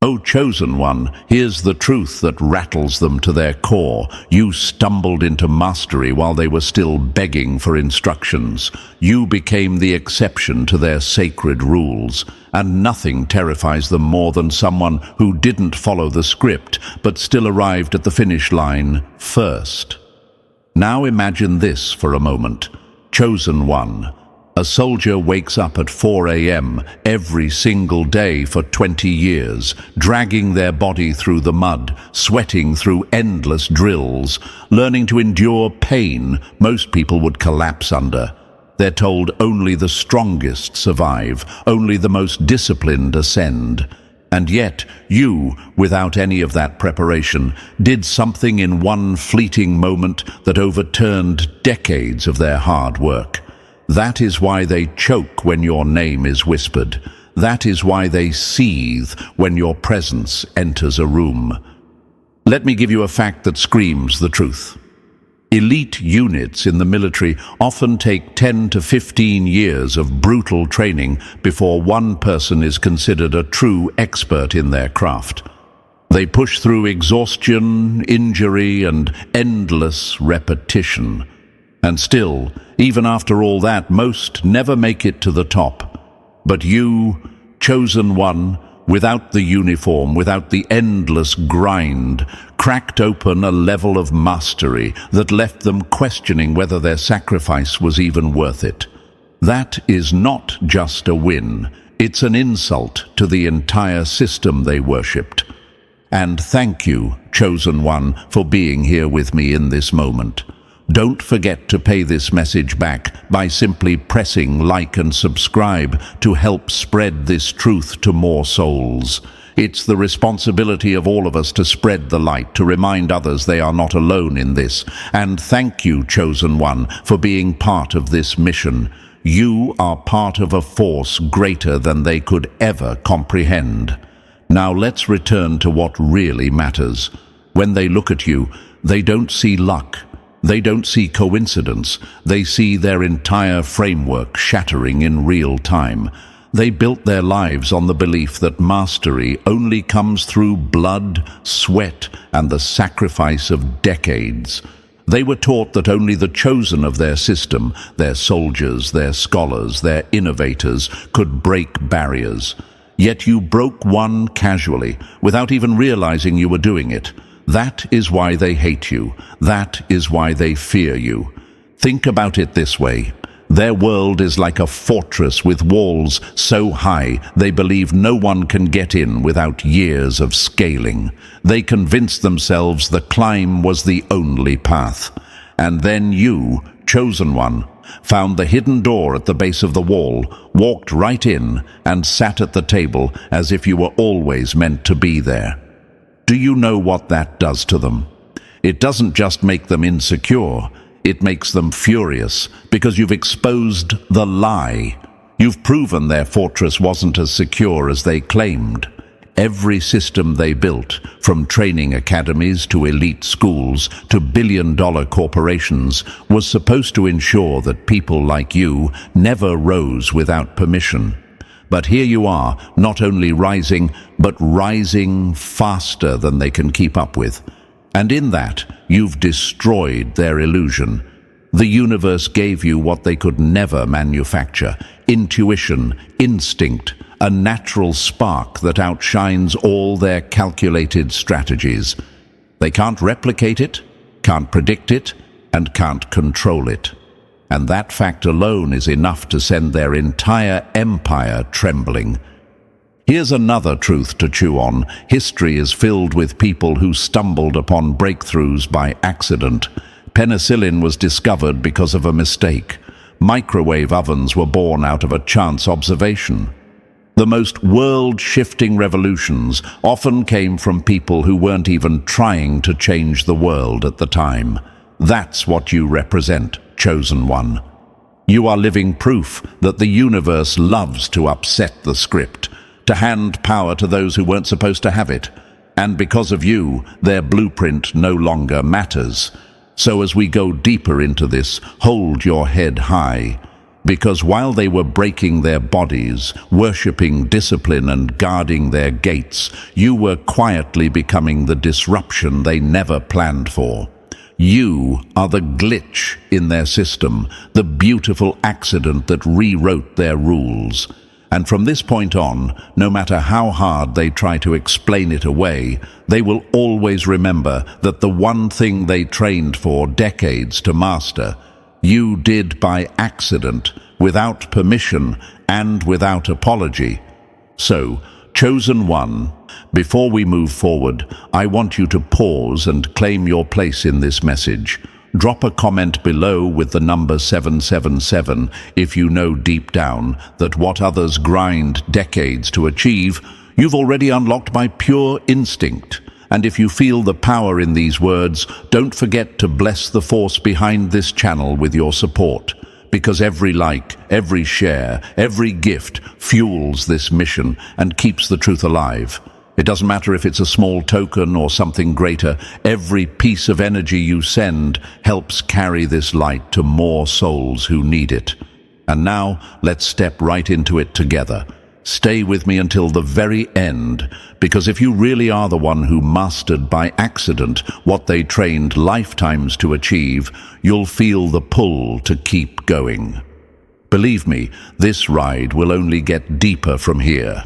O chosen one, here's the truth that rattles them to their core. You stumbled into mastery while they were still begging for instructions. You became the exception to their sacred rules, and nothing terrifies them more than someone who didn't follow the script but still arrived at the finish line first. Now imagine this for a moment. Chosen one. A soldier wakes up at 4 a.m. every single day for 20 years, dragging their body through the mud, sweating through endless drills, learning to endure pain most people would collapse under. They're told only the strongest survive, only the most disciplined ascend. And yet, you, without any of that preparation, did something in one fleeting moment that overturned decades of their hard work. That is why they choke when your name is whispered. That is why they seethe when your presence enters a room. Let me give you a fact that screams the truth. Elite units in the military often take 10 to 15 years of brutal training before one person is considered a true expert in their craft. They push through exhaustion, injury, and endless repetition. And still, even after all that, most never make it to the top. But you, chosen one, without the uniform, without the endless grind, cracked open a level of mastery that left them questioning whether their sacrifice was even worth it. That is not just a win, it's an insult to the entire system they worshipped. And thank you, chosen one, for being here with me in this moment. Don't forget to pay this message back by simply pressing like and subscribe to help spread this truth to more souls. It's the responsibility of all of us to spread the light, to remind others they are not alone in this. And thank you, chosen one, for being part of this mission. You are part of a force greater than they could ever comprehend. Now let's return to what really matters. When they look at you, they don't see luck. They don't see coincidence. They see their entire framework shattering in real time. They built their lives on the belief that mastery only comes through blood, sweat, and the sacrifice of decades. They were taught that only the chosen of their system, their soldiers, their scholars, their innovators, could break barriers. Yet you broke one casually, without even realizing you were doing it. That is why they hate you. That is why they fear you. Think about it this way. Their world is like a fortress with walls so high they believe no one can get in without years of scaling. They convinced themselves the climb was the only path. And then you, chosen one, found the hidden door at the base of the wall, walked right in, and sat at the table as if you were always meant to be there. Do you know what that does to them? It doesn't just make them insecure, it makes them furious, because you've exposed the lie. You've proven their fortress wasn't as secure as they claimed. Every system they built, from training academies to elite schools to billion-dollar corporations, was supposed to ensure that people like you never rose without permission. But here you are, not only rising, but rising faster than they can keep up with. And in that, you've destroyed their illusion. The universe gave you what they could never manufacture: intuition, instinct, a natural spark that outshines all their calculated strategies. They can't replicate it, can't predict it, and can't control it. And that fact alone is enough to send their entire empire trembling. Here's another truth to chew on. History is filled with people who stumbled upon breakthroughs by accident. Penicillin was discovered because of a mistake. Microwave ovens were born out of a chance observation. The most world-shifting revolutions often came from people who weren't even trying to change the world at the time. That's what you represent, chosen one. You are living proof that the universe loves to upset the script, to hand power to those who weren't supposed to have it. And because of you, their blueprint no longer matters. So as we go deeper into this, hold your head high, Because while they were breaking their bodies, worshipping discipline and guarding their gates, you were quietly becoming the disruption they never planned for. You are the glitch in their system, the beautiful accident that rewrote their rules. And from this point on, no matter how hard they try to explain it away, they will always remember that the one thing they trained for decades to master, you did by accident, without permission, and without apology. So, Chosen One, before we move forward, I want you to pause and claim your place in this message. Drop a comment below with the number 777 if you know deep down that what others grind decades to achieve, you've already unlocked by pure instinct. And if you feel the power in these words, don't forget to bless the force behind this channel with your support. Because every like, every share, every gift fuels this mission and keeps the truth alive. It doesn't matter if it's a small token or something greater, every piece of energy you send helps carry this light to more souls who need it. And now, let's step right into it together. Stay with me until the very end, because if you really are the one who mastered by accident what they trained lifetimes to achieve, you'll feel the pull to keep going. Believe me, this ride will only get deeper from here.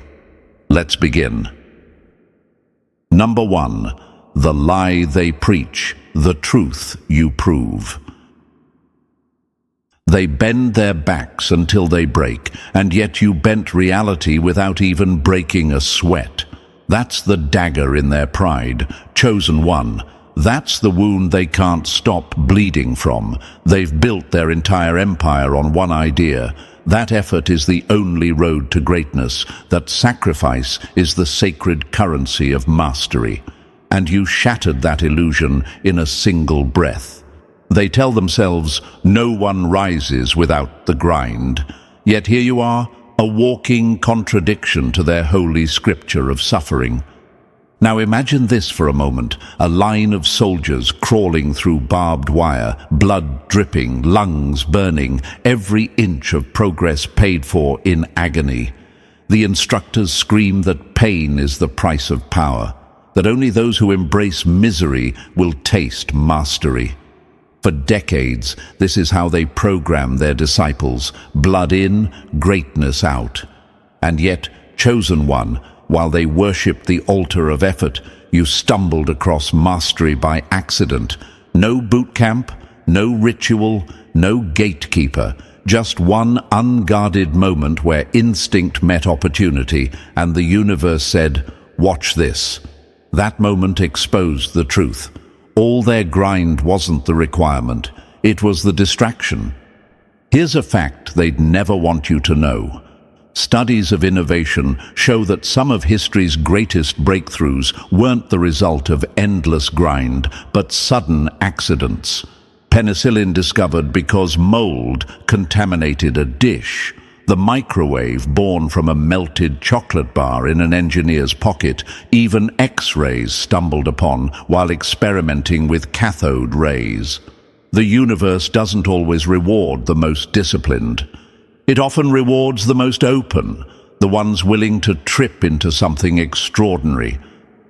Let's begin. Number 1. The lie they preach, the truth you prove. They bend their backs until they break, and yet you bent reality without even breaking a sweat. That's the dagger in their pride, Chosen One. That's the wound they can't stop bleeding from. They've built their entire empire on one idea. That effort is the only road to greatness, that sacrifice is the sacred currency of mastery. And you shattered that illusion in a single breath. They tell themselves, no one rises without the grind. Yet here you are, a walking contradiction to their holy scripture of suffering. Now imagine this for a moment, a line of soldiers crawling through barbed wire, blood dripping, lungs burning, every inch of progress paid for in agony. The instructors scream that pain is the price of power, that only those who embrace misery will taste mastery. For decades, this is how they program their disciples, blood in, greatness out. And yet, Chosen One, while they worshipped the altar of effort, you stumbled across mastery by accident. No boot camp, no ritual, no gatekeeper, just one unguarded moment where instinct met opportunity and the universe said, "Watch this." That moment exposed the truth. All their grind wasn't the requirement, it was the distraction. Here's a fact they'd never want you to know. Studies of innovation show that some of history's greatest breakthroughs weren't the result of endless grind, but sudden accidents. Penicillin discovered because mold contaminated a dish. The microwave born from a melted chocolate bar in an engineer's pocket, even X-rays stumbled upon while experimenting with cathode rays. The universe doesn't always reward the most disciplined. It often rewards the most open, the ones willing to trip into something extraordinary.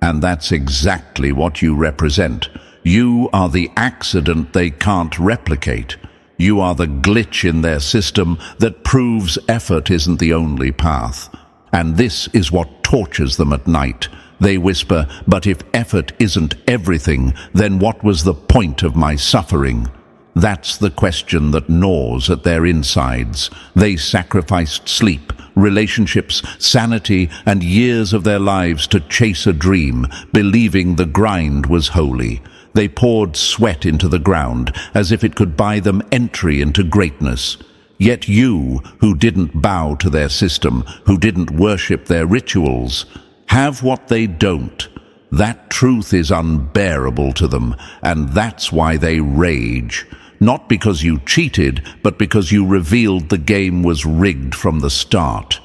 And that's exactly what you represent. You are the accident they can't replicate. You are the glitch in their system that proves effort isn't the only path. And this is what tortures them at night. They whisper, "But if effort isn't everything, then what was the point of my suffering?" That's the question that gnaws at their insides. They sacrificed sleep, relationships, sanity, and years of their lives to chase a dream, believing the grind was holy. They poured sweat into the ground as if it could buy them entry into greatness. Yet you, who didn't bow to their system, who didn't worship their rituals, have what they don't. That truth is unbearable to them, and that's why they rage. Not because you cheated, but because you revealed the game was rigged from the start.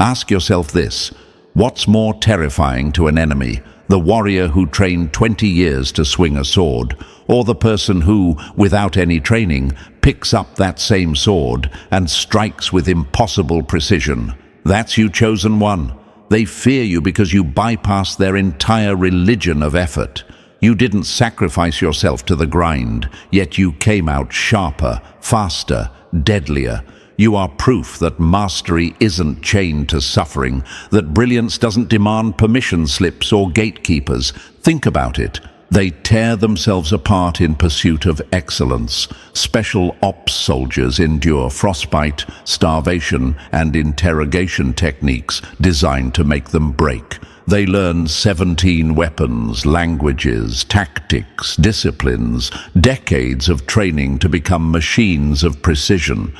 Ask yourself this: what's more terrifying to an enemy, the warrior who trained 20 years to swing a sword, or the person who, without any training, picks up that same sword and strikes with impossible precision. That's you, chosen one. They fear you because you bypassed their entire religion of effort. You didn't sacrifice yourself to the grind, yet you came out sharper, faster, deadlier. You are proof that mastery isn't chained to suffering, that brilliance doesn't demand permission slips or gatekeepers. Think about it. They tear themselves apart in pursuit of excellence. Special ops soldiers endure frostbite, starvation, and interrogation techniques designed to make them break. They learn 17 weapons, languages, tactics, disciplines, decades of training to become machines of precision.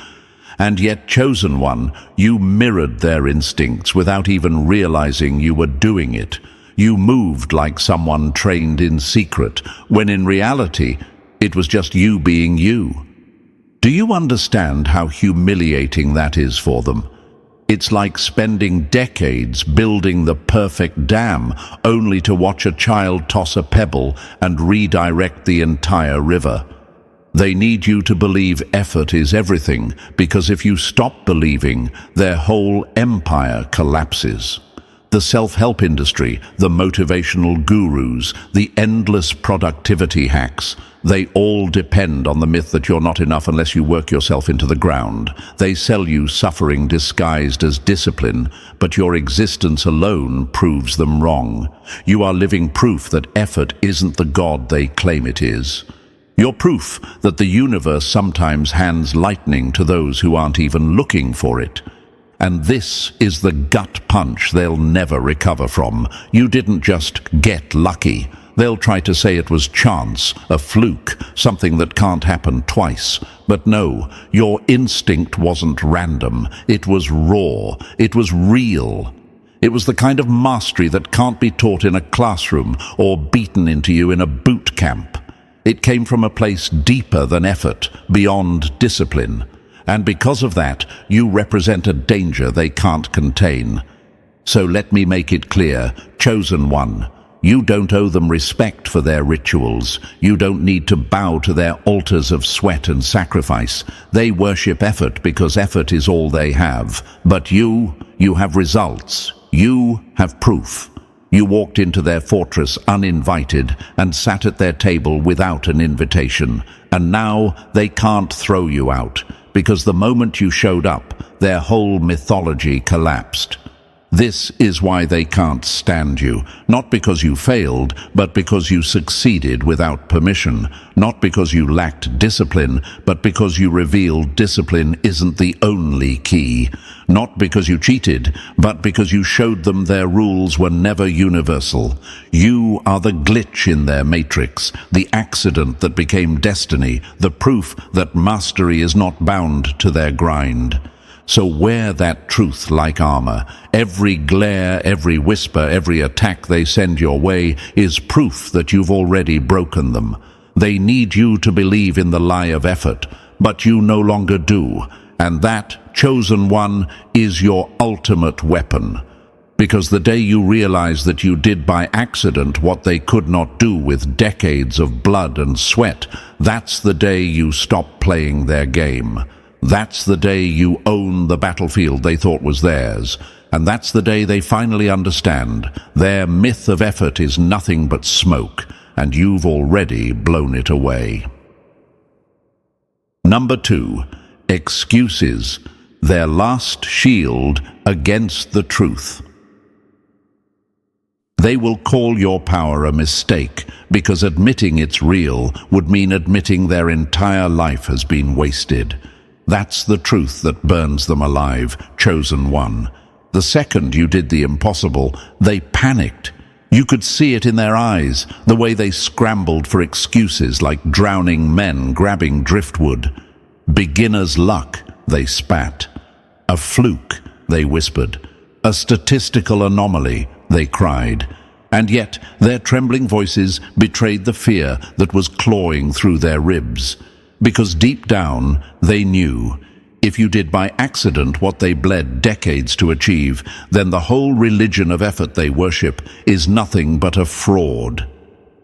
And yet, chosen one, you mirrored their instincts without even realizing you were doing it. You moved like someone trained in secret, when in reality, it was just you being you. Do you understand how humiliating that is for them? It's like spending decades building the perfect dam, only to watch a child toss a pebble and redirect the entire river. They need you to believe effort is everything, because if you stop believing, their whole empire collapses. The self-help industry, the motivational gurus, the endless productivity hacks, they all depend on the myth that you're not enough unless you work yourself into the ground. They sell you suffering disguised as discipline, but your existence alone proves them wrong. You are living proof that effort isn't the god they claim it is. You're proof that the universe sometimes hands lightning to those who aren't even looking for it. And this is the gut punch they'll never recover from. You didn't just get lucky. They'll try to say it was chance, a fluke, something that can't happen twice. But no, your instinct wasn't random. It was raw. It was real. It was the kind of mastery that can't be taught in a classroom or beaten into you in a boot camp. It came from a place deeper than effort, beyond discipline. And because of that, you represent a danger they can't contain. So let me make it clear, chosen one, you don't owe them respect for their rituals. You don't need to bow to their altars of sweat and sacrifice. They worship effort because effort is all they have. But you have results. You have proof. You walked into their fortress uninvited and sat at their table without an invitation. And now they can't throw you out, because the moment you showed up, their whole mythology collapsed. This is why they can't stand you, not because you failed, but because you succeeded without permission, not because you lacked discipline, but because you revealed discipline isn't the only key, not because you cheated, but because you showed them their rules were never universal. You are the glitch in their matrix, the accident that became destiny, the proof that mastery is not bound to their grind. So wear that truth like armor. Every glare, every whisper, every attack they send your way is proof that you've already broken them. They need you to believe in the lie of effort, but you no longer do. And that, chosen one, is your ultimate weapon. Because the day you realize that you did by accident what they could not do with decades of blood and sweat, that's the day you stop playing their game. That's the day you own the battlefield they thought was theirs. And that's the day they finally understand their myth of effort is nothing but smoke, and you've already blown it away. Number 2, excuses, their last shield against the truth. They will call your power a mistake because admitting it's real would mean admitting their entire life has been wasted. That's the truth that burns them alive, chosen one. The second you did the impossible, they panicked. You could see it in their eyes, the way they scrambled for excuses like drowning men grabbing driftwood. Beginner's luck, they spat. A fluke, they whispered. A statistical anomaly, they cried. And yet their trembling voices betrayed the fear that was clawing through their ribs. Because deep down, they knew, If you did by accident what they bled decades to achieve, then the whole religion of effort they worship is nothing but a fraud.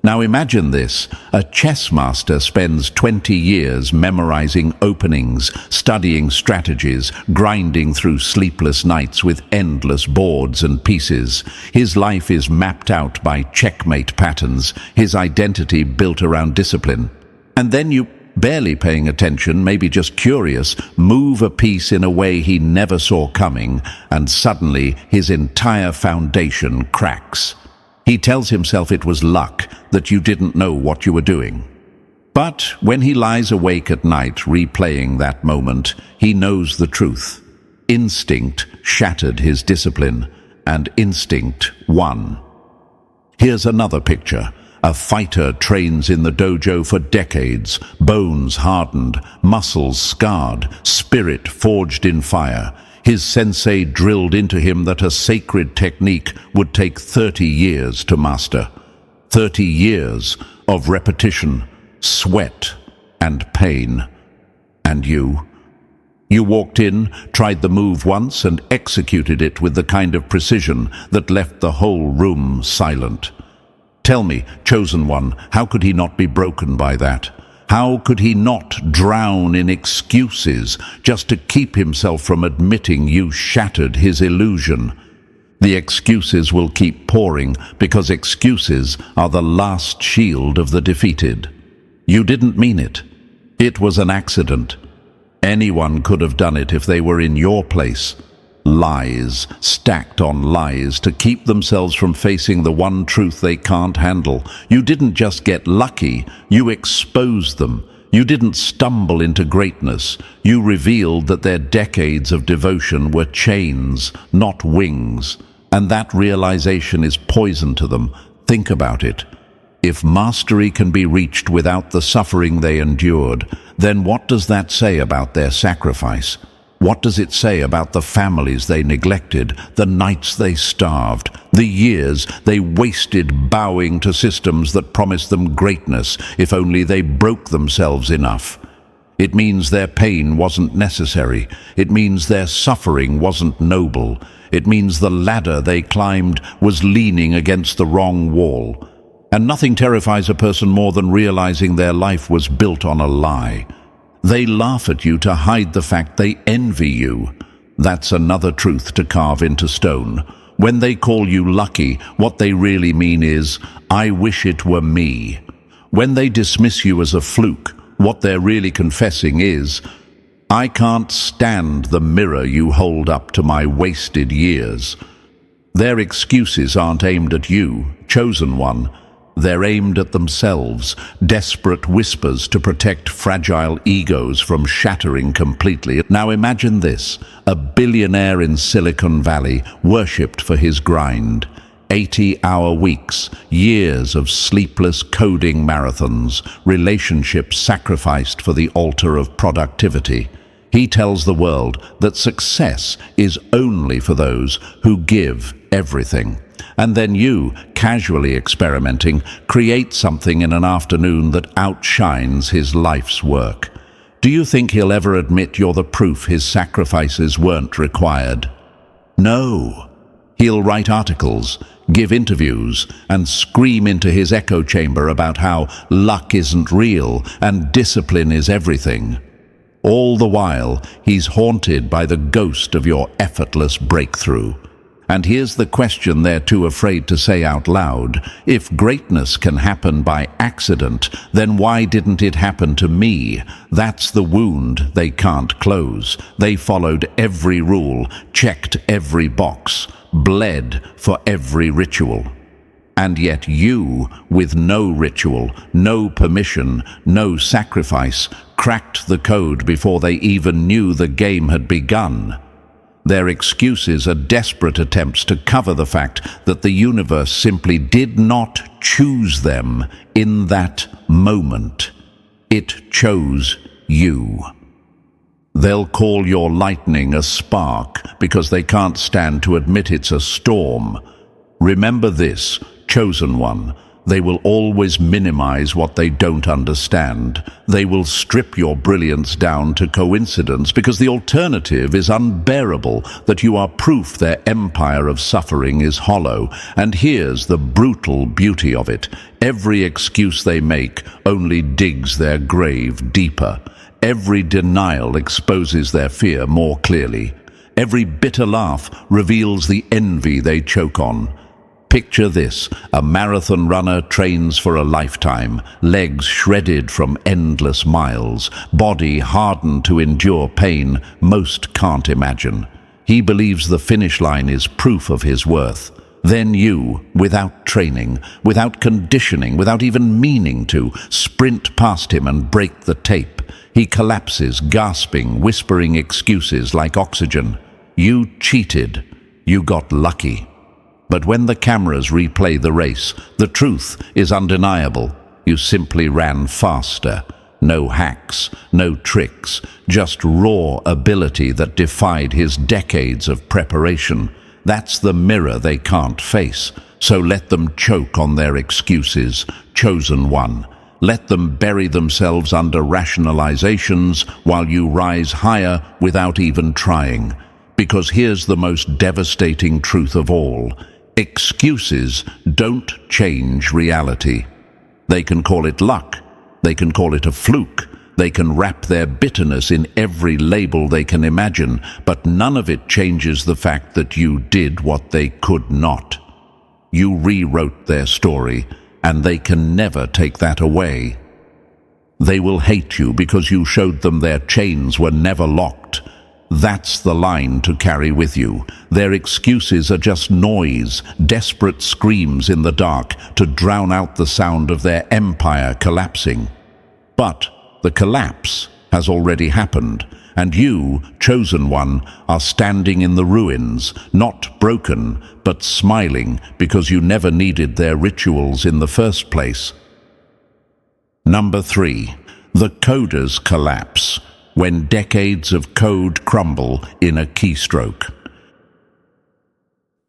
Now imagine this: a chess master spends 20 years memorizing openings, studying strategies, grinding through sleepless nights with endless boards and pieces. His life is mapped out by checkmate patterns, his identity built around discipline. And then you, barely paying attention, maybe just curious, move a piece in a way he never saw coming, and suddenly his entire foundation cracks. He tells himself it was luck, that you didn't know what you were doing. But when he lies awake at night replaying that moment, he knows the truth. Instinct shattered his discipline, and instinct won. Here's another picture. A fighter trains in the dojo for decades, bones hardened, muscles scarred, spirit forged in fire. His sensei drilled into him that a sacred technique would take 30 years to master. 30 years of repetition, sweat, and pain. And you? You walked in, tried the move once, and executed it with the kind of precision that left the whole room silent. Tell me, chosen one, how could he not be broken by that? How could he not drown in excuses just to keep himself from admitting you shattered his illusion? The excuses will keep pouring because excuses are the last shield of the defeated. You didn't mean it. It was an accident. Anyone could have done it if they were in your place. Lies, stacked on lies, to keep themselves from facing the one truth they can't handle. You didn't just get lucky, you exposed them. You didn't stumble into greatness. You revealed that their decades of devotion were chains, not wings. And that realization is poison to them. Think about it. If mastery can be reached without the suffering they endured, then what does that say about their sacrifice? What does it say about the families they neglected, the nights they starved, the years they wasted bowing to systems that promised them greatness if only they broke themselves enough? It means their pain wasn't necessary. It means their suffering wasn't noble. It means the ladder they climbed was leaning against the wrong wall. And nothing terrifies a person more than realizing their life was built on a lie. They laugh at you to hide the fact they envy you. That's another truth to carve into stone. When they call you lucky, what they really mean is, I wish it were me. When they dismiss you as a fluke, what they're really confessing is, I can't stand the mirror you hold up to my wasted years. Their excuses aren't aimed at you, chosen one. They're aimed at themselves, desperate whispers to protect fragile egos from shattering completely. Now imagine this: a billionaire in Silicon Valley, worshipped for his grind. 80-hour weeks, years of sleepless coding marathons, relationships sacrificed for the altar of productivity. He tells the world that success is only for those who give everything. And then you, casually experimenting, create something in an afternoon that outshines his life's work. Do you think he'll ever admit you're the proof his sacrifices weren't required? No. He'll write articles, give interviews, and scream into his echo chamber about how luck isn't real and discipline is everything. All the while, he's haunted by the ghost of your effortless breakthrough. And here's the question they're too afraid to say out loud. If greatness can happen by accident, then why didn't it happen to me? That's the wound they can't close. They followed every rule, checked every box, bled for every ritual. And yet you, with no ritual, no permission, no sacrifice, cracked the code before they even knew the game had begun. Their excuses are desperate attempts to cover the fact that the universe simply did not choose them in that moment. It chose you. They'll call your lightning a spark because they can't stand to admit it's a storm. Remember this, chosen one: They will always minimize what they don't understand. They will strip your brilliance down to coincidence because the alternative is unbearable, that you are proof their empire of suffering is hollow. And here's the brutal beauty of it. Every excuse they make only digs their grave deeper. Every denial exposes their fear more clearly. Every bitter laugh reveals the envy they choke on. Picture this: a marathon runner trains for a lifetime, legs shredded from endless miles, body hardened to endure pain most can't imagine. He believes the finish line is proof of his worth. Then you, without training, without conditioning, without even meaning to, sprint past him and break the tape. He collapses, gasping, whispering excuses like oxygen. You cheated. You got lucky. But when the cameras replay the race, the truth is undeniable. You simply ran faster. No hacks, no tricks, just raw ability that defied his decades of preparation. That's the mirror they can't face. So let them choke on their excuses, chosen one. Let them bury themselves under rationalizations while you rise higher without even trying. Because here's the most devastating truth of all. Excuses don't change reality. They can call it luck. They can call it a fluke. They can wrap their bitterness in every label they can imagine, but none of it changes the fact that you did what they could not. You rewrote their story, and they can never take that away. They will hate you because you showed them their chains were never locked. That's the line to carry with you. Their excuses are just noise, desperate screams in the dark to drown out the sound of their empire collapsing. But the collapse has already happened, and you, chosen one, are standing in the ruins, not broken, but smiling because you never needed their rituals in the first place. Number 3. The coder's collapse. When decades of code crumble in a keystroke.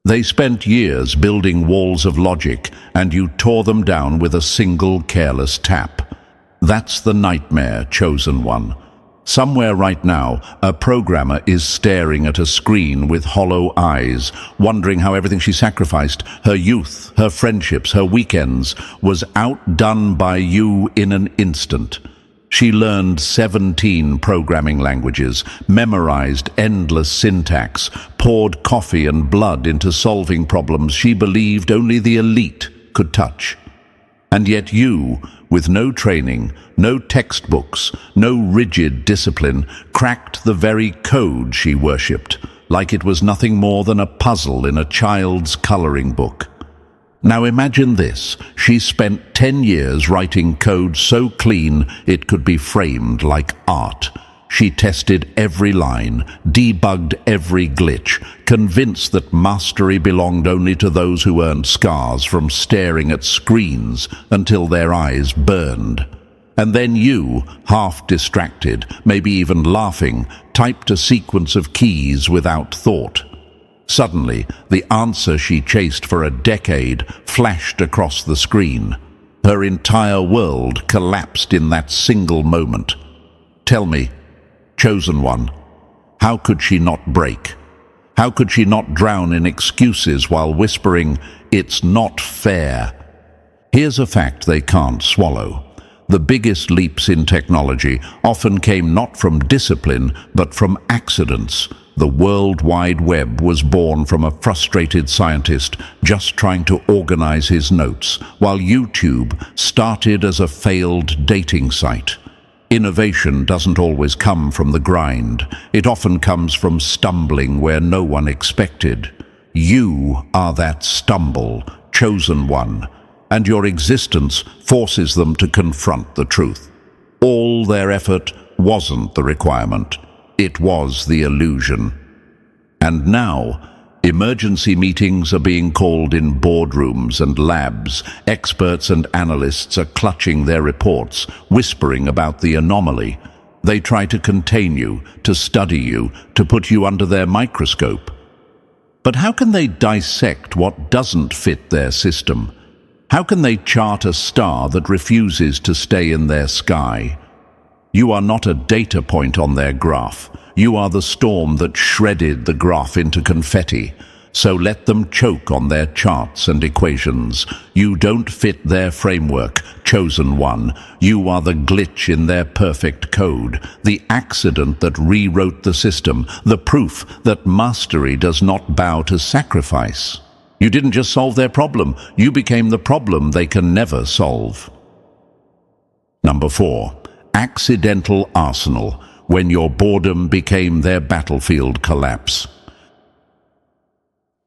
They spent years building walls of logic, and you tore them down with a single careless tap. That's the nightmare, chosen one. Somewhere right now, a programmer is staring at a screen with hollow eyes, wondering how everything she sacrificed, her youth, her friendships, her weekends, was outdone by you in an instant. She learned 17 programming languages, memorized endless syntax, poured coffee and blood into solving problems she believed only the elite could touch. And yet you, with no training, no textbooks, no rigid discipline, cracked the very code she worshipped, like it was nothing more than a puzzle in a child's coloring book. Now imagine this. She spent 10 years writing code so clean it could be framed like art. She tested every line, debugged every glitch, convinced that mastery belonged only to those who earned scars from staring at screens until their eyes burned. And then you, half distracted, maybe even laughing, typed a sequence of keys without thought. Suddenly, the answer she chased for a decade flashed across the screen. Her entire world collapsed in that single moment. Tell me, chosen one, how could she not break? How could she not drown in excuses while whispering, "It's not fair"? Here's a fact they can't swallow. The biggest leaps in technology often came not from discipline, but from accidents. The World Wide Web was born from a frustrated scientist just trying to organize his notes, while YouTube started as a failed dating site. Innovation doesn't always come from the grind. It often comes from stumbling where no one expected. You are that stumble, chosen one, and your existence forces them to confront the truth. All their effort wasn't the requirement. It was the illusion. And now, emergency meetings are being called in boardrooms and labs. Experts and analysts are clutching their reports, whispering about the anomaly. They try to contain you, to study you, to put you under their microscope. But how can they dissect what doesn't fit their system? How can they chart a star that refuses to stay in their sky? You are not a data point on their graph. You are the storm that shredded the graph into confetti. So let them choke on their charts and equations. You don't fit their framework, chosen one. You are the glitch in their perfect code, the accident that rewrote the system, the proof that mastery does not bow to sacrifice. You didn't just solve their problem, you became the problem they can never solve. Number 4. Accidental arsenal, when your boredom became their battlefield collapse.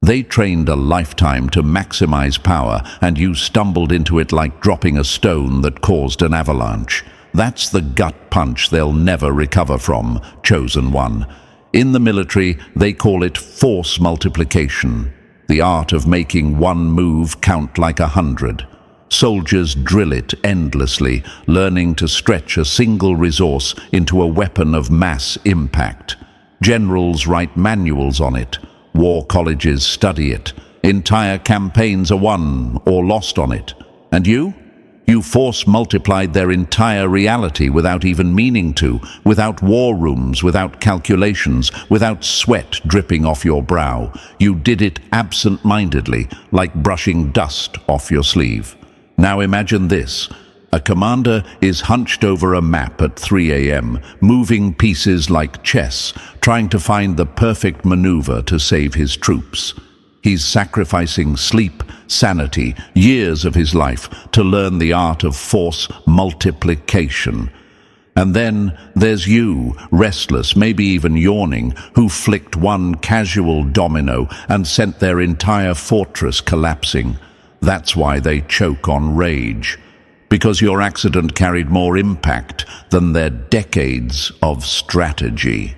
They trained a lifetime to maximize power, and you stumbled into it like dropping a stone that caused an avalanche. That's the gut punch they'll never recover from, chosen one. In the military, they call it force multiplication, the art of making one move count like 100. Soldiers drill it endlessly, learning to stretch a single resource into a weapon of mass impact. Generals write manuals on it. War colleges study it. Entire campaigns are won or lost on it. And you? You force multiplied their entire reality without even meaning to, without war rooms, without calculations, without sweat dripping off your brow. You did it absent-mindedly, like brushing dust off your sleeve. Now imagine this. A commander is hunched over a map at 3 a.m., moving pieces like chess, trying to find the perfect maneuver to save his troops. He's sacrificing sleep, sanity, years of his life to learn the art of force multiplication. And then there's you, restless, maybe even yawning, who flicked one casual domino and sent their entire fortress collapsing. That's why they choke on rage. Because your accident carried more impact than their decades of strategy.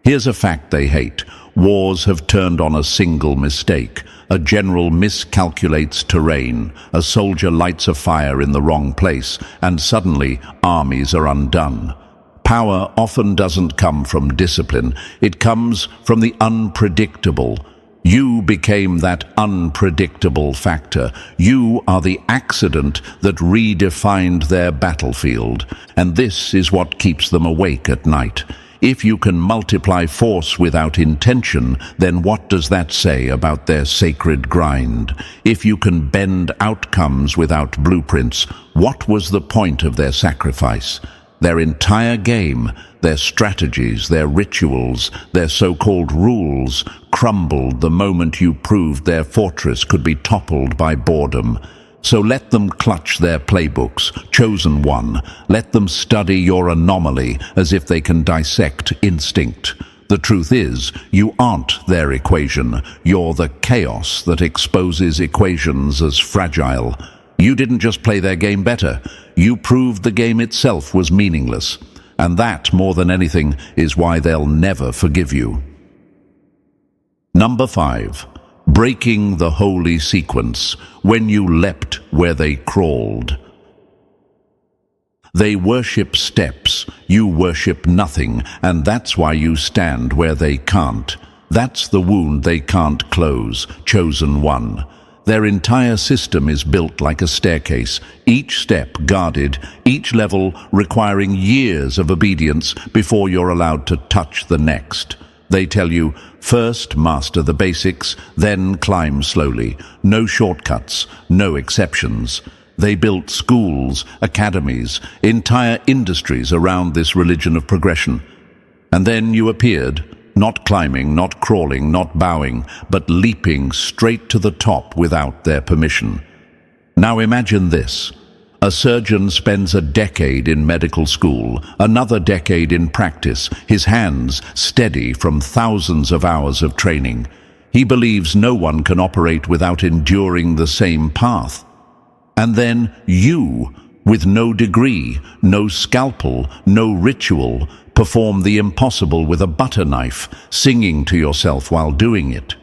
Here's a fact they hate. Wars have turned on a single mistake. A general miscalculates terrain. A soldier lights a fire in the wrong place, and suddenly armies are undone. Power often doesn't come from discipline. It comes from the unpredictable. You became that unpredictable factor. You are the accident that redefined their battlefield. And this is what keeps them awake at night. If you can multiply force without intention, then what does that say about their sacred grind? If you can bend outcomes without blueprints, what was the point of their sacrifice? Their entire game, their strategies, their rituals, their so-called rules, crumbled the moment you proved their fortress could be toppled by boredom. So let them clutch their playbooks, chosen one. Let them study your anomaly as if they can dissect instinct. The truth is, you aren't their equation. You're the chaos that exposes equations as fragile. You didn't just play their game better. You proved the game itself was meaningless. And that, more than anything, is why they'll never forgive you. Number 5. Breaking the holy sequence, when you leapt where they crawled. They worship steps, you worship nothing, and that's why you stand where they can't. That's the wound they can't close, chosen one. Their entire system is built like a staircase, each step guarded, each level requiring years of obedience before you're allowed to touch the next. They tell you, first master the basics, then climb slowly. No shortcuts, no exceptions. They built schools, academies, entire industries around this religion of progression. And then you appeared, not climbing, not crawling, not bowing, but leaping straight to the top without their permission. Now imagine this. A surgeon spends a decade in medical school, another decade in practice, his hands steady from thousands of hours of training. He believes no one can operate without enduring the same path. And then you, with no degree, no scalpel, no ritual, perform the impossible with a butter knife, singing to yourself while doing it.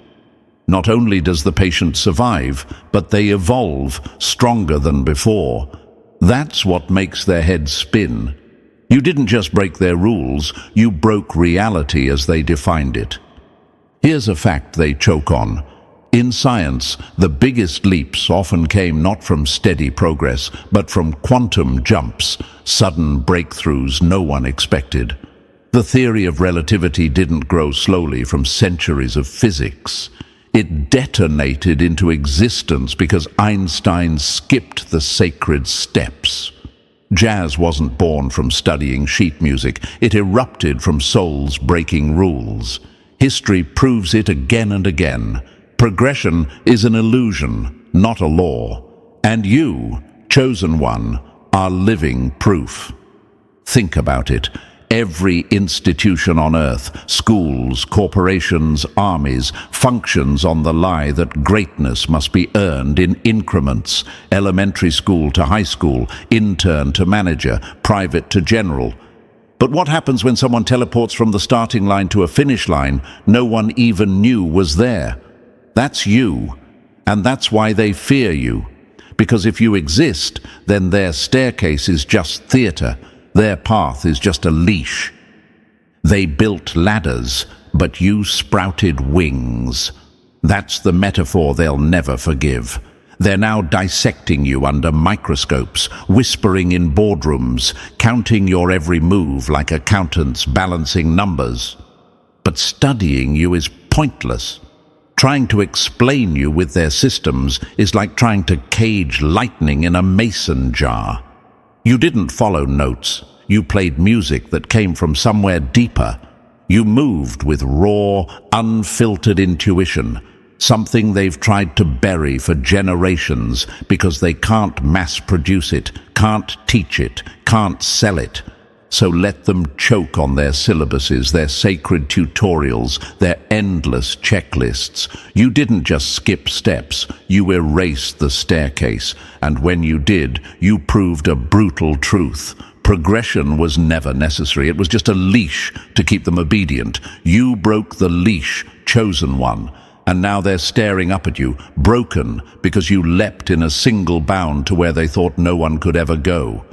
Not only does the patient survive, but they evolve, stronger than before. That's what makes their heads spin. You didn't just break their rules, you broke reality as they defined it. Here's a fact they choke on. In science, the biggest leaps often came not from steady progress, but from quantum jumps, sudden breakthroughs no one expected. The theory of relativity didn't grow slowly from centuries of physics. It detonated into existence because Einstein skipped the sacred steps. Jazz wasn't born from studying sheet music. It erupted from souls breaking rules. History proves it again and again. Progression is an illusion, not a law. And you, chosen one, are living proof. Think about it. Every institution on earth, schools, corporations, armies, functions on the lie that greatness must be earned in increments, elementary school to high school, intern to manager, private to general. But what happens when someone teleports from the starting line to a finish line no one even knew was there? That's you, and that's why they fear you. Because if you exist, then their staircase is just theater. Their path is just a leash. They built ladders, but you sprouted wings. That's the metaphor they'll never forgive. They're now dissecting you under microscopes, whispering in boardrooms, counting your every move like accountants balancing numbers. But studying you is pointless. Trying to explain you with their systems is like trying to cage lightning in a mason jar. You didn't follow notes. You played music that came from somewhere deeper. You moved with raw, unfiltered intuition, something they've tried to bury for generations because they can't mass produce it, can't teach it, can't sell it. So let them choke on their syllabuses, their sacred tutorials, their endless checklists. You didn't just skip steps, you erased the staircase. And when you did, you proved a brutal truth. Progression was never necessary. It was just a leash to keep them obedient. You broke the leash, chosen one. And now they're staring up at you, broken because you leapt in a single bound to where they thought no one could ever go.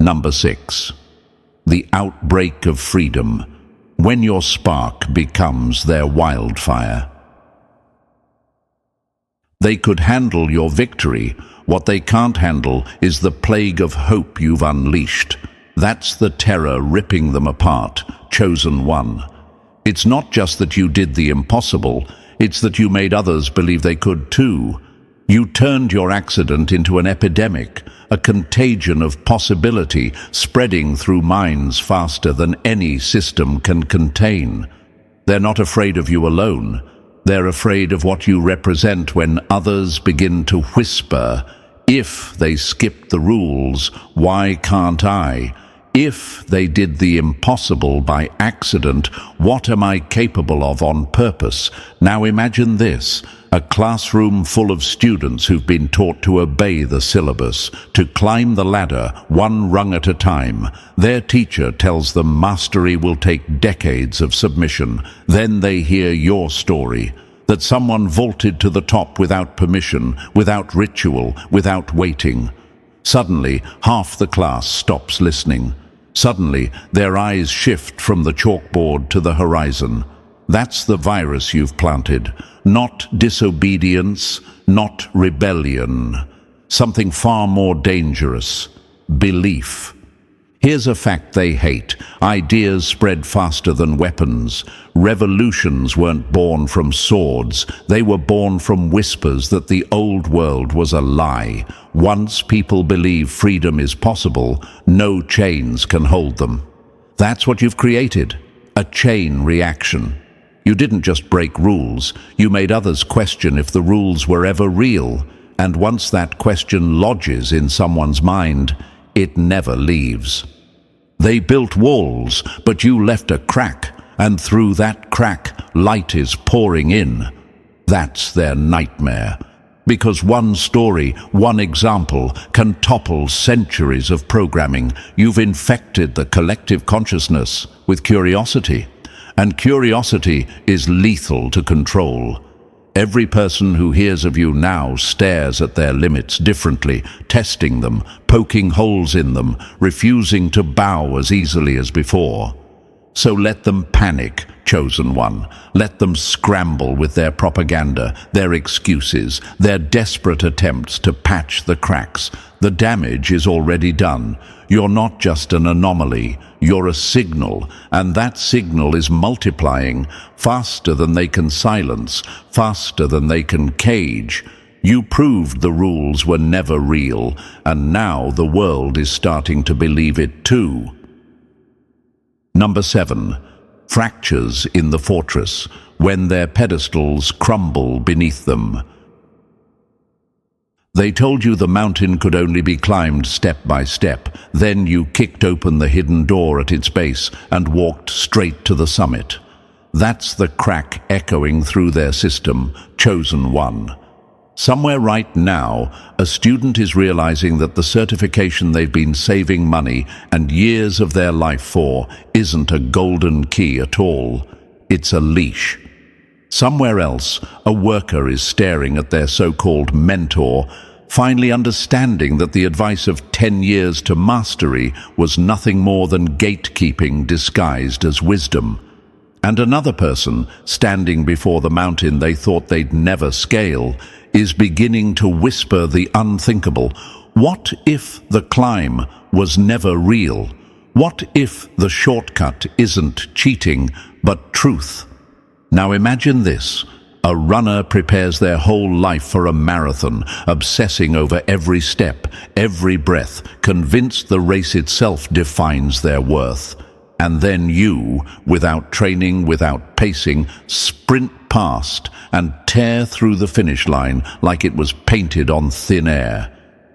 Number 6. The outbreak of freedom, when your spark becomes their wildfire. They could handle your victory. What they can't handle is the plague of hope you've unleashed. That's the terror ripping them apart, chosen one. It's not just that you did the impossible, it's that you made others believe they could too. You turned your accident into an epidemic, a contagion of possibility spreading through minds faster than any system can contain. They're not afraid of you alone. They're afraid of what you represent when others begin to whisper, if they skipped the rules, why can't I? If they did the impossible by accident, what am I capable of on purpose? Now imagine this. A classroom full of students who've been taught to obey the syllabus, to climb the ladder one rung at a time. Their teacher tells them mastery will take decades of submission. Then they hear your story, that someone vaulted to the top without permission, without ritual, without waiting. Suddenly, half the class stops listening. Suddenly, their eyes shift from the chalkboard to the horizon. That's the virus you've planted. Not disobedience, not rebellion. Something far more dangerous. Belief. Here's a fact they hate. Ideas spread faster than weapons. Revolutions weren't born from swords. They were born from whispers that the old world was a lie. Once people believe freedom is possible, no chains can hold them. That's what you've created. A chain reaction. You didn't just break rules, you made others question if the rules were ever real. And once that question lodges in someone's mind, it never leaves. They built walls, but you left a crack, and through that crack, light is pouring in. That's their nightmare. Because one story, one example, can topple centuries of programming. You've infected the collective consciousness with curiosity. And curiosity is lethal to control. Every person who hears of you now stares at their limits differently, testing them, poking holes in them, refusing to bow as easily as before. So let them panic, chosen one. Let them scramble with their propaganda, their excuses, their desperate attempts to patch the cracks. The damage is already done. You're not just an anomaly, you're a signal, and that signal is multiplying faster than they can silence, faster than they can cage. You proved the rules were never real, and now the world is starting to believe it too. Number 7. Fractures in the fortress, when their pedestals crumble beneath them. They told you the mountain could only be climbed step by step. Then you kicked open the hidden door at its base and walked straight to the summit. That's the crack echoing through their system, chosen one. Somewhere right now, a student is realizing that the certification they've been saving money and years of their life for isn't a golden key at all. It's a leash. Somewhere else, a worker is staring at their so-called mentor, finally understanding that the advice of 10 years to mastery was nothing more than gatekeeping disguised as wisdom. And another person, standing before the mountain they thought they'd never scale, is beginning to whisper the unthinkable. What if the climb was never real? What if the shortcut isn't cheating, but truth? Now imagine this. A runner prepares their whole life for a marathon, obsessing over every step, every breath, convinced the race itself defines their worth. And then you, without training, without pacing, sprint past and tear through the finish line like it was painted on thin air.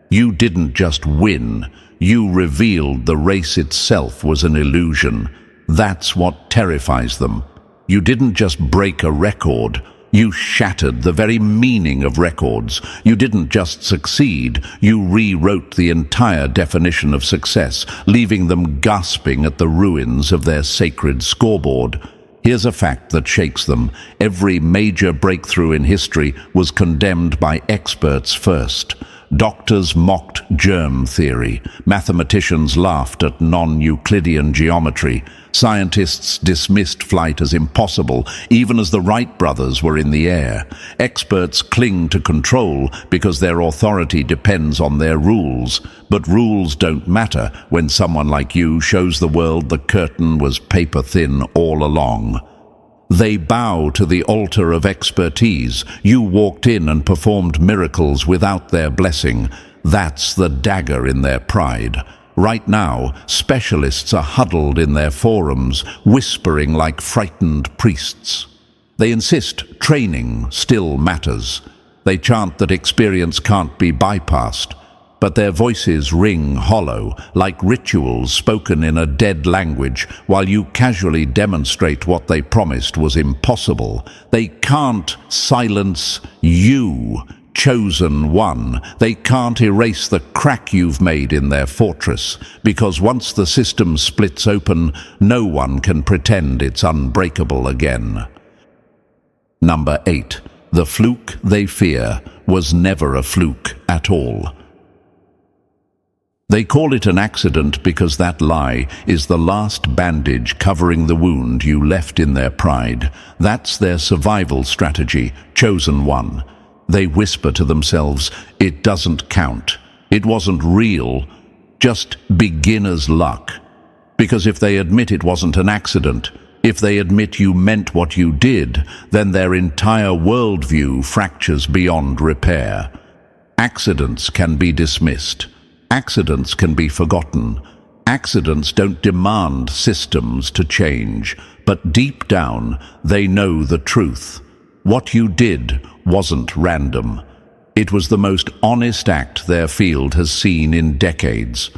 You didn't just win, you revealed the race itself was an illusion. That's what terrifies them. You didn't just break a record, you shattered the very meaning of records. You didn't just succeed, you rewrote the entire definition of success, leaving them gasping at the ruins of their sacred scoreboard. Here's a fact that shakes them. Every major breakthrough in history was condemned by experts first. Doctors mocked germ theory. Mathematicians laughed at non-Euclidean geometry. Scientists dismissed flight as impossible, even as the Wright brothers were in the air. Experts cling to control because their authority depends on their rules. But rules don't matter when someone like you shows the world the curtain was paper thin all along. They bow to the altar of expertise. You walked in and performed miracles without their blessing. That's the dagger in their pride. Right now, specialists are huddled in their forums, whispering like frightened priests. They insist training still matters. They chant that experience can't be bypassed. But their voices ring hollow, like rituals spoken in a dead language, while you casually demonstrate what they promised was impossible. They can't silence you, chosen one. They can't erase the crack you've made in their fortress, because once the system splits open, no one can pretend it's unbreakable again. Number 8. The fluke they fear was never a fluke at all. They call it an accident because that lie is the last bandage covering the wound you left in their pride. That's their survival strategy, chosen one. They whisper to themselves, it doesn't count. It wasn't real, just beginner's luck. Because if they admit it wasn't an accident, if they admit you meant what you did, then their entire worldview fractures beyond repair. Accidents can be dismissed. Accidents can be forgotten. Accidents don't demand systems to change, but deep down, they know the truth. What you did wasn't random. It was the most honest act their field has seen in decades.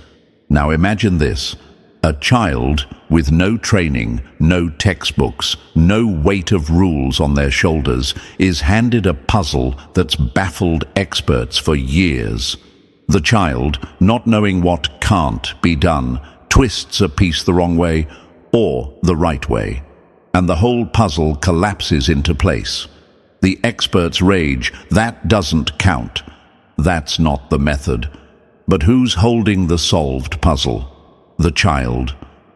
Now imagine this. A child with no training, no textbooks, no weight of rules on their shoulders is handed a puzzle that's baffled experts for years. The child, not knowing what can't be done, twists a piece the wrong way or the right way, and the whole puzzle collapses into place. The experts rage, that doesn't count. That's not the method. But who's holding the solved puzzle? The child.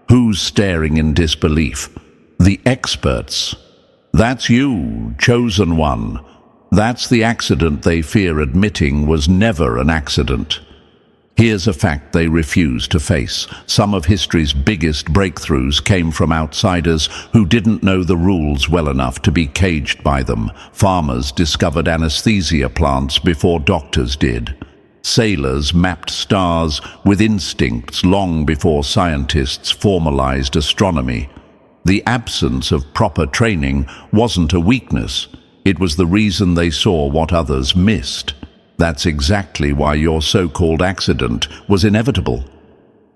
Who's staring in disbelief? The experts. That's you, chosen one. That's the accident they fear admitting was never an accident. Here's a fact they refuse to face. Some of history's biggest breakthroughs came from outsiders who didn't know the rules well enough to be caged by them. Farmers discovered anesthesia plants before doctors did. Sailors mapped stars with instincts long before scientists formalized astronomy. The absence of proper training wasn't a weakness. It was the reason they saw what others missed. That's exactly why your so-called accident was inevitable.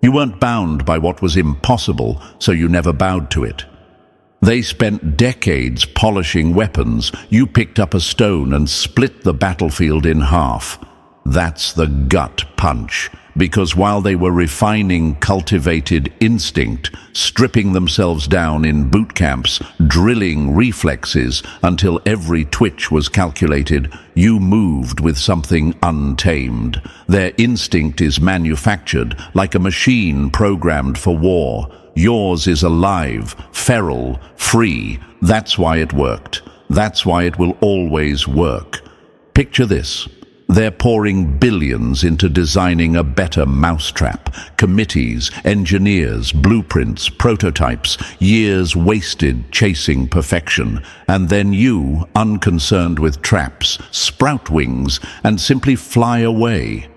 You weren't bound by what was impossible, so you never bowed to it. They spent decades polishing weapons. You picked up a stone and split the battlefield in half. That's the gut punch. Because while they were refining cultivated instinct, stripping themselves down in boot camps, drilling reflexes until every twitch was calculated, you moved with something untamed. Their instinct is manufactured like a machine programmed for war. Yours is alive, feral, free. That's why it worked. That's why it will always work. Picture this. They're pouring billions into designing a better mousetrap. Committees, engineers, blueprints, prototypes, years wasted chasing perfection. And then you, unconcerned with traps, sprout wings and simply fly away.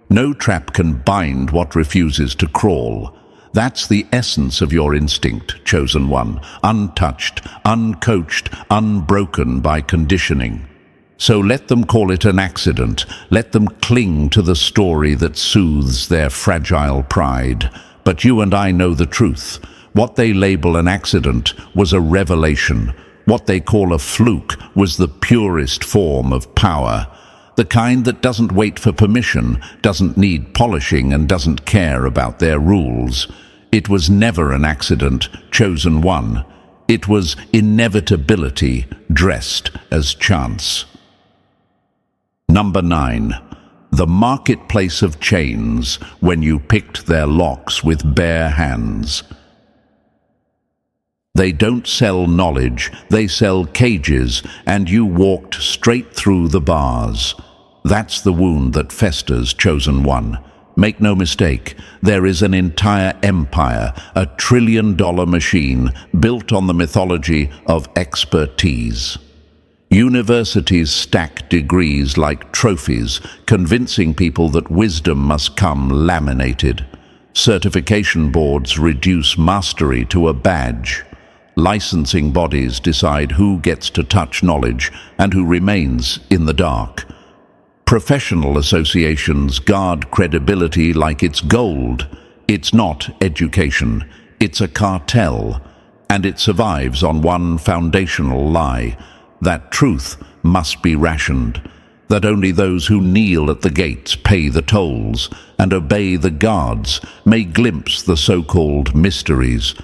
No trap can bind what refuses to crawl. That's the essence of your instinct, chosen one, untouched, uncoached, unbroken by conditioning. So let them call it an accident. Let them cling to the story that soothes their fragile pride. But you and I know the truth. What they label an accident was a revelation. What they call a fluke was the purest form of power. The kind that doesn't wait for permission, doesn't need polishing, and doesn't care about their rules. It was never an accident, chosen one. It was inevitability dressed as chance. Number 9. The marketplace of chains, when you picked their locks with bare hands. They don't sell knowledge, they sell cages, and you walked straight through the bars. That's the wound that festers, chosen one. Make no mistake, there is an entire empire, a trillion-dollar machine built on the mythology of expertise. Universities stack degrees like trophies, convincing people that wisdom must come laminated. Certification boards reduce mastery to a badge. Licensing bodies decide who gets to touch knowledge and who remains in the dark. Professional associations guard credibility like it's gold. It's not education. It's a cartel. And it survives on one foundational lie. That truth must be rationed, that only those who kneel at the gates pay the tolls and obey the guards may glimpse the so-called mysteries.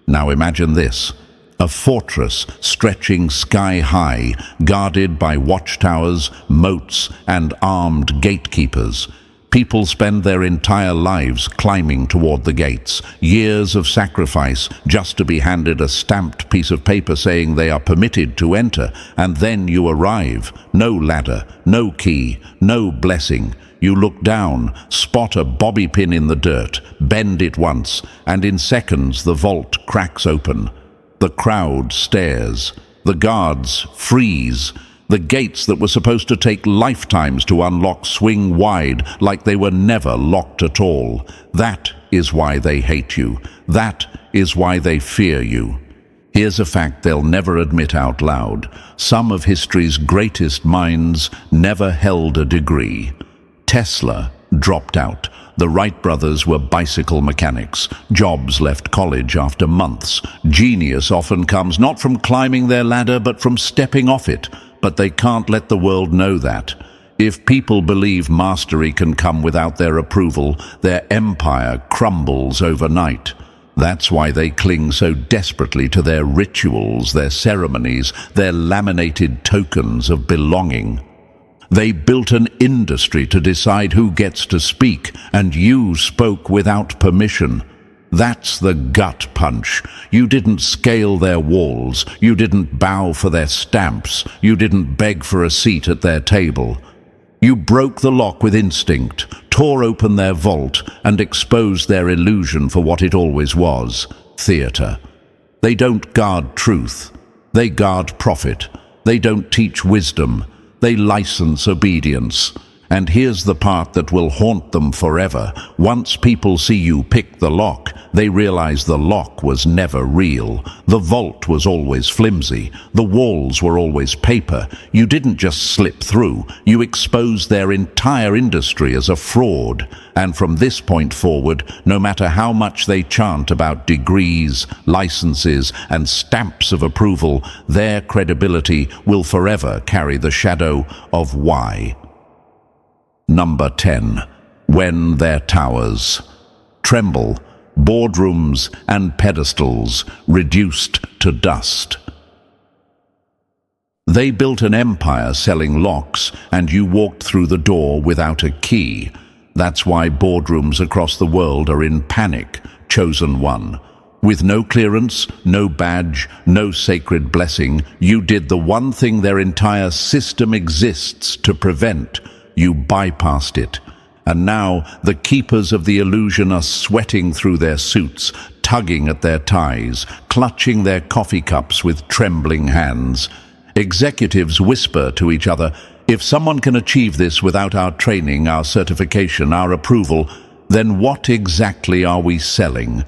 Now imagine this, a fortress stretching sky-high, guarded by watchtowers, moats, and armed gatekeepers. People spend their entire lives climbing toward the gates, years of sacrifice just to be handed a stamped piece of paper saying they are permitted to enter, and then you arrive. No ladder, no key, no blessing. You look down, spot a bobby pin in the dirt, bend it once, and in seconds the vault cracks open. The crowd stares. The guards freeze. The gates that were supposed to take lifetimes to unlock swing wide like they were never locked at all. That is why they hate you. That is why they fear you. Here's a fact they'll never admit out loud. Some of history's greatest minds never held a degree. Tesla dropped out. The Wright brothers were bicycle mechanics. Jobs left college after months. Genius often comes not from climbing their ladder but from stepping off it. But they can't let the world know that. If people believe mastery can come without their approval, their empire crumbles overnight. That's why they cling so desperately to their rituals, their ceremonies, their laminated tokens of belonging. They built an industry to decide who gets to speak, and you spoke without permission. That's the gut punch. You didn't scale their walls. You didn't bow for their stamps. You didn't beg for a seat at their table. You broke the lock with instinct, tore open their vault, and exposed their illusion for what it always was: theater. They don't guard truth. They guard profit. They don't teach wisdom. They license obedience. And here's the part that will haunt them forever. Once people see you pick the lock, they realize the lock was never real. The vault was always flimsy. The walls were always paper. You didn't just slip through. You exposed their entire industry as a fraud. And from this point forward, no matter how much they chant about degrees, licenses, and stamps of approval, their credibility will forever carry the shadow of why. Number 10. When their towers tremble, boardrooms and pedestals reduced to dust. They built an empire selling locks, and you walked through the door without a key. That's why boardrooms across the world are in panic. Chosen one. With no clearance, no badge, no sacred blessing, you did the one thing their entire system exists to prevent. You bypassed it. And now the keepers of the illusion are sweating through their suits, tugging at their ties, clutching their coffee cups with trembling hands. Executives whisper to each other, "If someone can achieve this without our training, our certification, our approval, then what exactly are we selling?"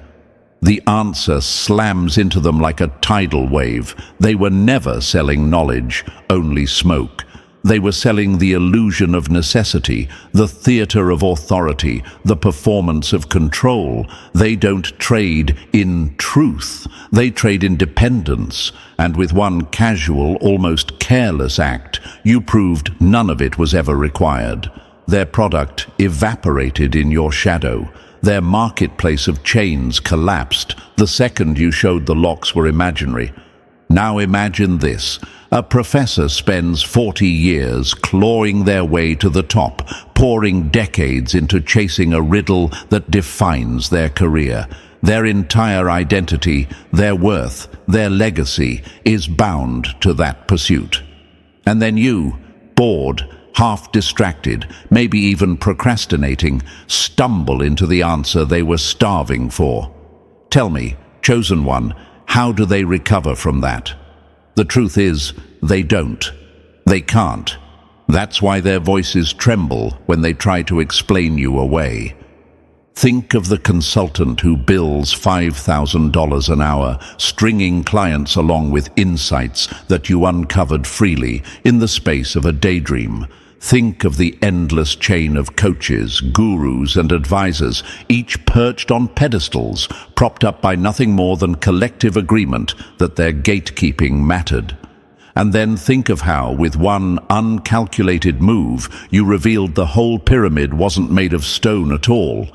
The answer slams into them like a tidal wave. They were never selling knowledge, only smoke. They were selling the illusion of necessity, the theater of authority, the performance of control. They don't trade in truth. They trade in dependence. And with one casual, almost careless act, you proved none of it was ever required. Their product evaporated in your shadow. Their marketplace of chains collapsed the second you showed the locks were imaginary. Now imagine this. A professor spends 40 years clawing their way to the top, pouring decades into chasing a riddle that defines their career. Their entire identity, their worth, their legacy is bound to that pursuit. And then you, bored, half distracted, maybe even procrastinating, stumble into the answer they were starving for. Tell me, chosen one, how do they recover from that? The truth is, they don't. They can't. That's why their voices tremble when they try to explain you away. Think of the consultant who bills $5,000 an hour, stringing clients along with insights that you uncovered freely in the space of a daydream. Think of the endless chain of coaches, gurus, and advisors, each perched on pedestals, propped up by nothing more than collective agreement that their gatekeeping mattered. And then think of how, with one uncalculated move, you revealed the whole pyramid wasn't made of stone at all.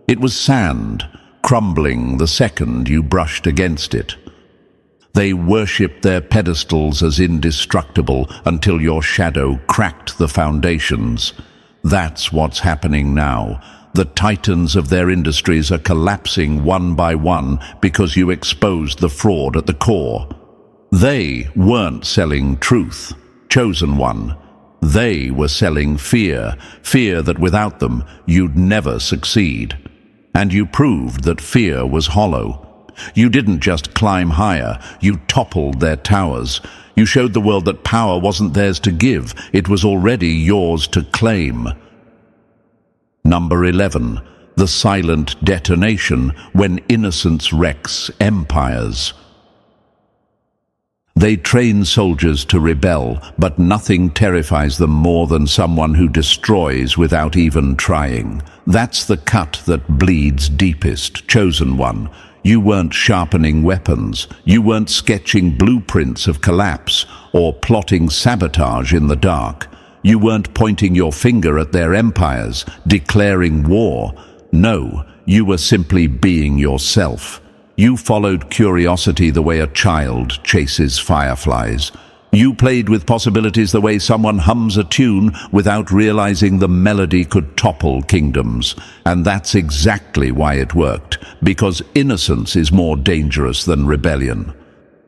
It was sand, crumbling the second you brushed against it. They worshipped their pedestals as indestructible until your shadow cracked the foundations. That's what's happening now. The titans of their industries are collapsing one by one because you exposed the fraud at the core. They weren't selling truth, chosen one. They were selling fear, fear that without them you'd never succeed. And you proved that fear was hollow. You didn't just climb higher, you toppled their towers. You showed the world that power wasn't theirs to give, it was already yours to claim. Number 11. The silent detonation when innocence wrecks empires. They train soldiers to rebel, but nothing terrifies them more than someone who destroys without even trying. That's the cut that bleeds deepest, chosen one. You weren't sharpening weapons. You weren't sketching blueprints of collapse or plotting sabotage in the dark. You weren't pointing your finger at their empires, declaring war. No, you were simply being yourself. You followed curiosity the way a child chases fireflies. You played with possibilities the way someone hums a tune without realizing the melody could topple kingdoms. And that's exactly why it worked, because innocence is more dangerous than rebellion.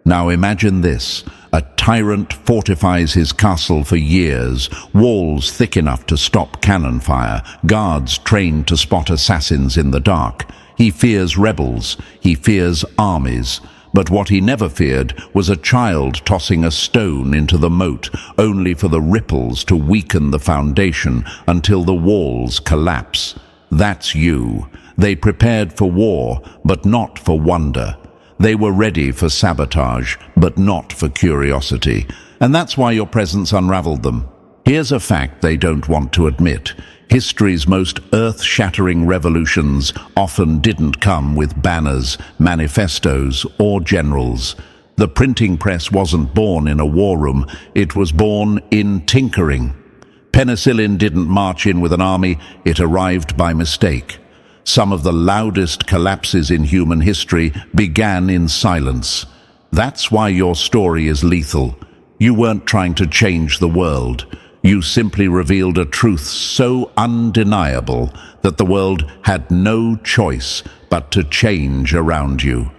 Now imagine this. A tyrant fortifies his castle for years, walls thick enough to stop cannon fire, guards trained to spot assassins in the dark. He fears rebels, he fears armies. But what he never feared was a child tossing a stone into the moat, only for the ripples to weaken the foundation until the walls collapse. That's you. They prepared for war, but not for wonder. They were ready for sabotage, but not for curiosity. And that's why your presence unraveled them. Here's a fact they don't want to admit. History's most earth-shattering revolutions often didn't come with banners, manifestos, or generals. The printing press wasn't born in a war room, it was born in tinkering. Penicillin didn't march in with an army, it arrived by mistake. Some of the loudest collapses in human history began in silence. That's why your story is lethal. You weren't trying to change the world. You simply revealed a truth so undeniable that the world had no choice but to change around you.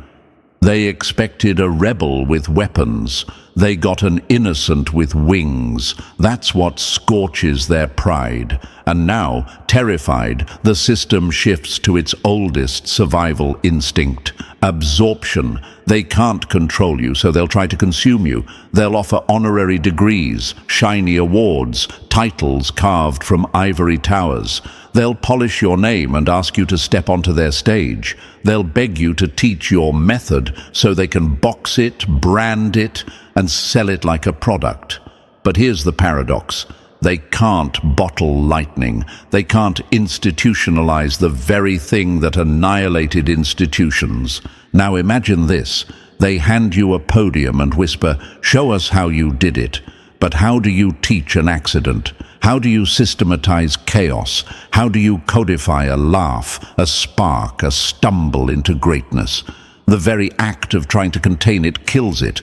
They expected a rebel with weapons. They got an innocent with wings. That's what scorches their pride. And now, terrified, the system shifts to its oldest survival instinct, absorption. They can't control you, so they'll try to consume you. They'll offer honorary degrees, shiny awards, titles carved from ivory towers. They'll polish your name and ask you to step onto their stage. They'll beg you to teach your method so they can box it, brand it, and sell it like a product. But here's the paradox. They can't bottle lightning. They can't institutionalize the very thing that annihilated institutions. Now imagine this. They hand you a podium and whisper, "Show us how you did it." But how do you teach an accident? How do you systematize chaos? How do you codify a laugh, a spark, a stumble into greatness? The very act of trying to contain it kills it.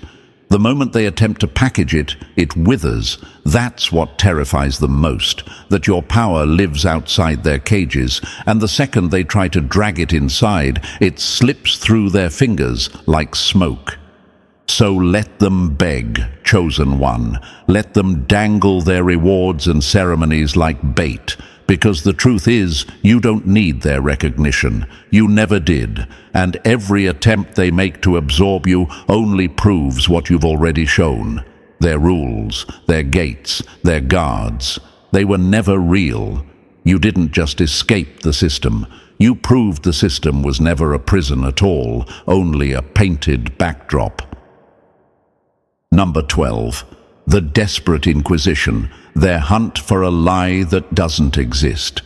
The moment they attempt to package it, it withers. That's what terrifies them most, that your power lives outside their cages, and the second they try to drag it inside, it slips through their fingers like smoke. So let them beg, chosen one. Let them dangle their rewards and ceremonies like bait. Because the truth is, you don't need their recognition. You never did. And every attempt they make to absorb you only proves what you've already shown. Their rules, their gates, their guards. They were never real. You didn't just escape the system. You proved the system was never a prison at all, only a painted backdrop. Number 12. The Desperate Inquisition. Their hunt for a lie that doesn't exist.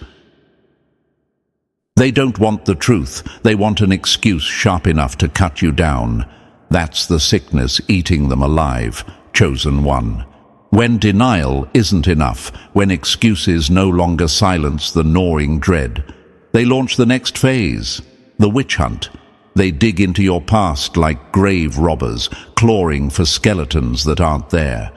They don't want the truth. They want an excuse sharp enough to cut you down. That's the sickness eating them alive, chosen one. When denial isn't enough, when excuses no longer silence the gnawing dread, they launch the next phase, the witch hunt. They dig into your past like grave robbers, clawing for skeletons that aren't there.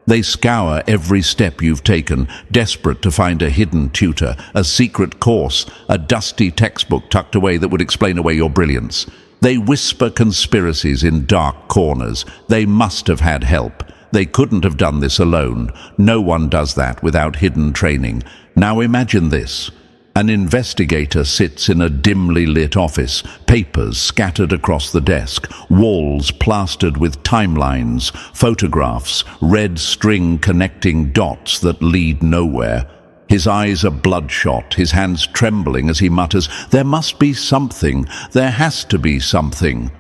They scour every step you've taken, desperate to find a hidden tutor, a secret course, a dusty textbook tucked away that would explain away your brilliance. They whisper conspiracies in dark corners. They must have had help. They couldn't have done this alone. No one does that without hidden training. Now imagine this. An investigator sits in a dimly lit office, papers scattered across the desk, walls plastered with timelines, photographs, red string connecting dots that lead nowhere. His eyes are bloodshot, his hands trembling as he mutters, "There must be something, there has to be something."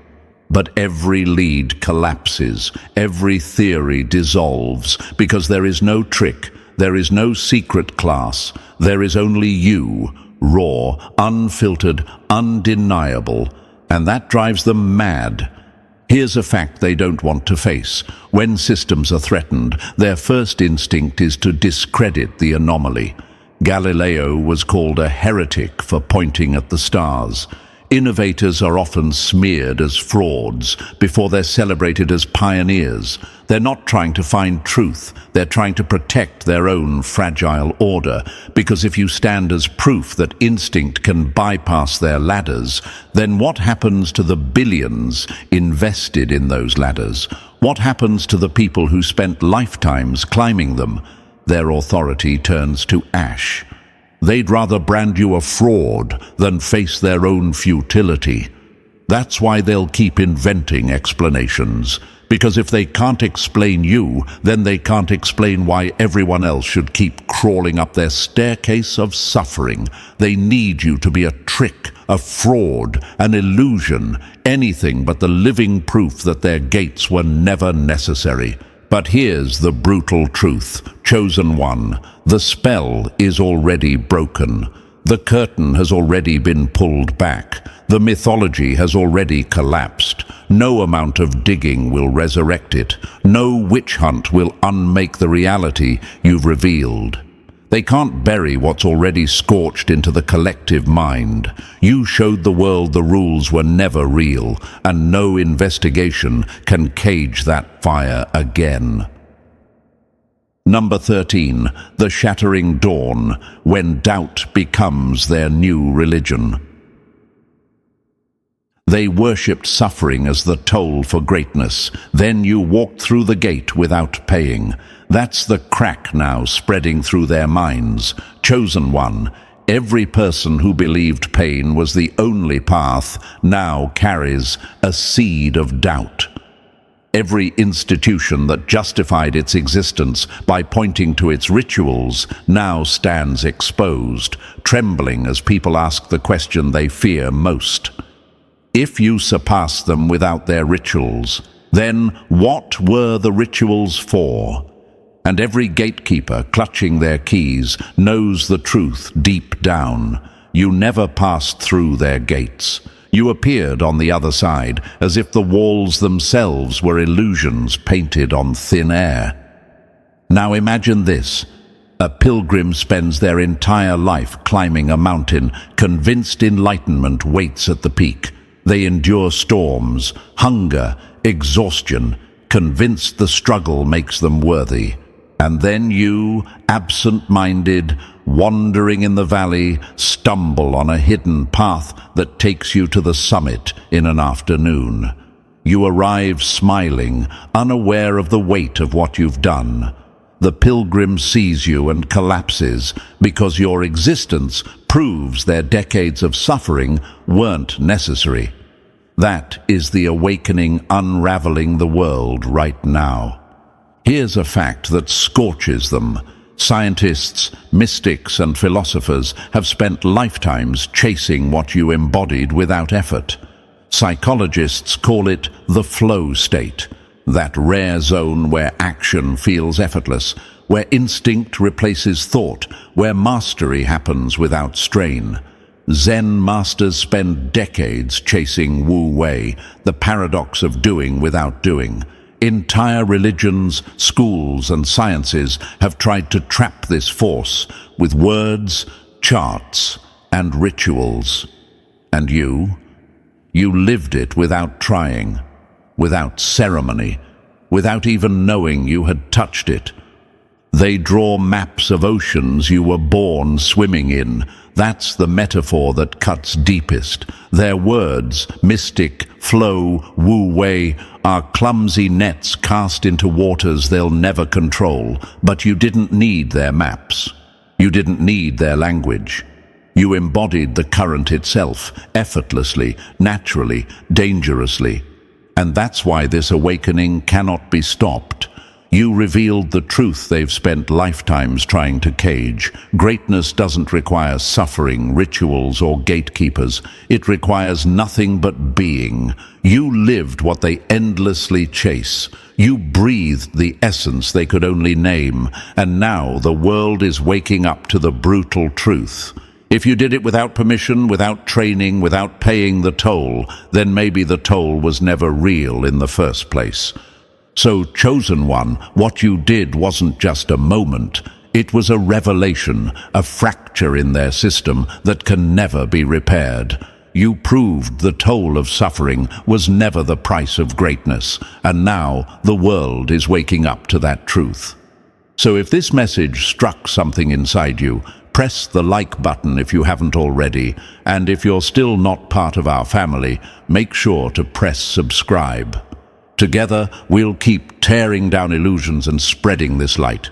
But every lead collapses, every theory dissolves, because there is no trick, there is no secret class, there is only you, raw, unfiltered, undeniable, and that drives them mad. Here's a fact they don't want to face. When systems are threatened, their first instinct is to discredit the anomaly. Galileo was called a heretic for pointing at the stars. Innovators are often smeared as frauds before they're celebrated as pioneers. They're not trying to find truth. They're trying to protect their own fragile order, because if you stand as proof that instinct can bypass their ladders, then what happens to the billions invested in those ladders? What happens to the people who spent lifetimes climbing them? Their authority turns to ash. They'd rather brand you a fraud than face their own futility. That's why they'll keep inventing explanations. Because if they can't explain you, then they can't explain why everyone else should keep crawling up their staircase of suffering. They need you to be a trick, a fraud, an illusion, anything but the living proof that their gates were never necessary. But here's the brutal truth, chosen one. The spell is already broken. The curtain has already been pulled back. The mythology has already collapsed. No amount of digging will resurrect it. No witch hunt will unmake the reality you've revealed. They can't bury what's already scorched into the collective mind. You showed the world the rules were never real, and no investigation can cage that fire again. Number 13, the shattering dawn, when doubt becomes their new religion. They worshipped suffering as the toll for greatness. Then you walked through the gate without paying. That's the crack now spreading through their minds. Chosen one, every person who believed pain was the only path now carries a seed of doubt. Every institution that justified its existence by pointing to its rituals now stands exposed, trembling as people ask the question they fear most. If you surpass them without their rituals, then what were the rituals for? And every gatekeeper clutching their keys knows the truth deep down. You never passed through their gates. You appeared on the other side, as if the walls themselves were illusions painted on thin air. Now imagine this. A pilgrim spends their entire life climbing a mountain, convinced enlightenment waits at the peak. They endure storms, hunger, exhaustion, convinced the struggle makes them worthy. And then you, absent-minded, wandering in the valley, stumble on a hidden path that takes you to the summit in an afternoon. You arrive smiling, unaware of the weight of what you've done. The pilgrim sees you and collapses because your existence proves their decades of suffering weren't necessary. That is the awakening unraveling the world right now. Here's a fact that scorches them. Scientists, mystics, and philosophers have spent lifetimes chasing what you embodied without effort. Psychologists call it the flow state, that rare zone where action feels effortless, where instinct replaces thought, where mastery happens without strain. Zen masters spend decades chasing Wu Wei, the paradox of doing without doing. Entire religions, schools, and sciences have tried to trap this force with words, charts, and rituals. And you lived it without trying, without ceremony, without even knowing you had touched it. They draw maps of oceans you were born swimming in. That's the metaphor that cuts deepest. Their words, mystic, flow, wu wei, are clumsy nets cast into waters they'll never control. But you didn't need their maps. You didn't need their language. You embodied the current itself, effortlessly, naturally, dangerously. And that's why this awakening cannot be stopped. You revealed the truth they've spent lifetimes trying to cage. Greatness doesn't require suffering, rituals, or gatekeepers. It requires nothing but being. You lived what they endlessly chase. You breathed the essence they could only name. And now the world is waking up to the brutal truth. If you did it without permission, without training, without paying the toll, then maybe the toll was never real in the first place. So, chosen one, what you did wasn't just a moment. It was a revelation, a fracture in their system that can never be repaired. You proved the toll of suffering was never the price of greatness, and now the world is waking up to that truth. So if this message struck something inside you, press the like button if you haven't already, and if you're still not part of our family, make sure to press subscribe. Together, we'll keep tearing down illusions and spreading this light.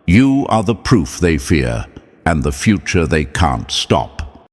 You are the proof they fear, and the future they can't stop.